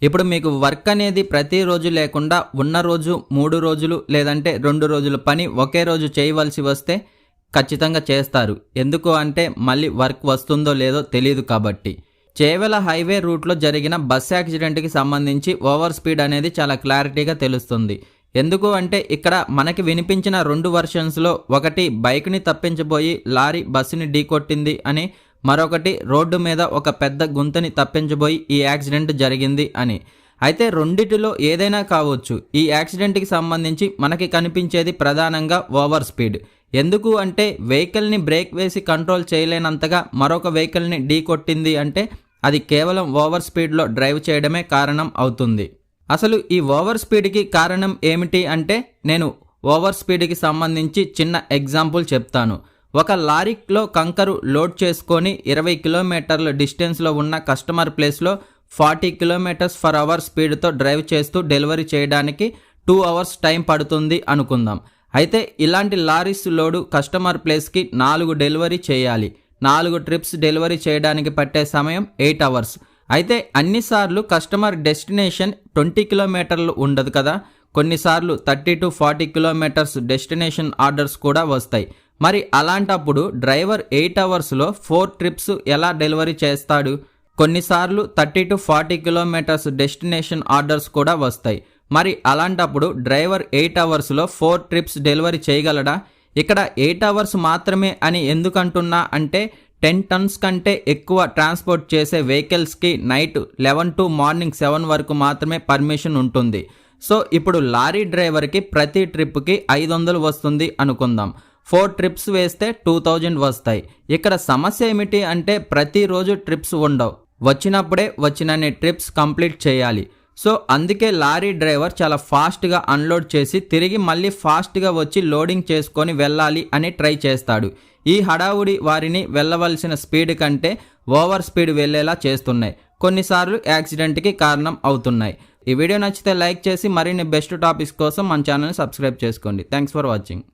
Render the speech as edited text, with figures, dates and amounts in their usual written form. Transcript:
ఇప్పుడు మీకు వర్క్ అనేది ప్రతిరోజు లేకుండా ఉన్న రోజు 3 రోజులు లేదంటే 2 రోజుల పని ఒకే రోజు చేయవలసి వస్తే ఖచ్చితంగా చేస్తారు. ఎందుకు అంటే మళ్ళీ వర్క్ వస్తుందో లేదో తెలీదు కాబట్టి. చేవెళ్ల హైవే రూట్లో జరిగిన బస్ యాక్సిడెంట్కి సంబంధించి ఓవర్ స్పీడ్ అనేది చాలా క్లారిటీగా తెలుస్తుంది. ఎందుకు అంటే ఇక్కడ మనకి వినిపించిన 2 వర్షన్స్లో ఒకటి బైక్ని తప్పించబోయి లారీ బస్సుని ఢీకొట్టింది అని, మరొకటి రోడ్డు మీద ఒక పెద్ద గుంతని తప్పించబోయి ఈ యాక్సిడెంట్ జరిగింది అని. అయితే రెండిటిలో ఏదైనా కావచ్చు, ఈ యాక్సిడెంట్కి సంబంధించి మనకి కనిపించేది ప్రధానంగా ఓవర్ స్పీడ్. ఎందుకు అంటే వెహికల్ని బ్రేక్ వేసి కంట్రోల్ చేయలేనంతగా మరొక వెహికల్ని ఢీకొట్టింది అంటే అది కేవలం ఓవర్ స్పీడ్లో డ్రైవ్ చేయడమే కారణం అవుతుంది. అసలు ఈ ఓవర్ స్పీడ్కి కారణం ఏమిటి అంటే నేను ఓవర్ స్పీడ్కి సంబంధించి చిన్న ఎగ్జాంపుల్ చెప్తాను. ఒక లారీలో కంకరు లోడ్ చేసుకొని 20 కిలోమీటర్ల డిస్టెన్స్లో ఉన్న కస్టమర్ ప్లేస్లో 40 km/h స్పీడ్తో డ్రైవ్ చేస్తూ డెలివరీ చేయడానికి 2 hours టైం పడుతుంది అనుకుందాం. అయితే ఇలాంటి లారీస్ లోడు కస్టమర్ ప్లేస్కి 4 డెలివరీ చేయాలి. 4 trips డెలివరీ చేయడానికి పట్టే సమయం 8 hours. అయితే అన్నిసార్లు కస్టమర్ డెస్టినేషన్ 20 కిలోమీటర్లు ఉండదు కదా, కొన్నిసార్లు 30 to 40 kilometers డెస్టినేషన్ ఆర్డర్స్ కూడా వస్తాయి. మరి అలాంటప్పుడు డ్రైవర్ 8 hours లో 4 trips ఎలా డెలివరీ చేస్తాడు? కొన్నిసార్లు 30 to 40 kilometers డెస్టినేషన్ ఆర్డర్స్ కూడా వస్తాయి. మరి అలాంటప్పుడు డ్రైవర్ 8 hours లో 4 trips డెలివరీ చేయగలడా? ఇక్కడ 8 hours మాత్రమే అని ఎందుకంటున్నా అంటే 10 tons కంటే ఎక్కువ ట్రాన్స్పోర్ట్ చేసే వెహికల్స్కి నైట్ 11 to మార్నింగ్ 7 వరకు మాత్రమే పర్మిషన్ ఉంటుంది. సో ఇప్పుడు లారీ డ్రైవర్కి ప్రతి ట్రిప్కి 500 వస్తుంది అనుకుందాం. 4 trips వేస్తే 2000 వస్తాయి. ఇక్కడ సమస్య ఏమిటి అంటే ప్రతిరోజు ట్రిప్స్ ఉండవు, వచ్చినప్పుడే వచ్చినన్ని ట్రిప్స్ కంప్లీట్ చేయాలి. సో అందుకే లారీ డ్రైవర్ చాలా ఫాస్ట్గా అన్లోడ్ చేసి తిరిగి మళ్ళీ ఫాస్ట్గా వచ్చి లోడింగ్ చేసుకొని వెళ్ళాలి అని ట్రై చేస్తాడు. ఈ హడావుడి వారిని వెళ్ళవలసిన స్పీడ్ కంటే ఓవర్ స్పీడ్ వెళ్ళేలా చేస్తున్నాయి. కొన్నిసార్లు యాక్సిడెంట్కి కారణం అవుతున్నాయి. ఈ వీడియో నచ్చితే లైక్ చేసి మరిన్ని బెస్ట్ టాపిక్స్ కోసం మన ఛానల్ని సబ్స్క్రైబ్ చేసుకోండి. Thanks for watching.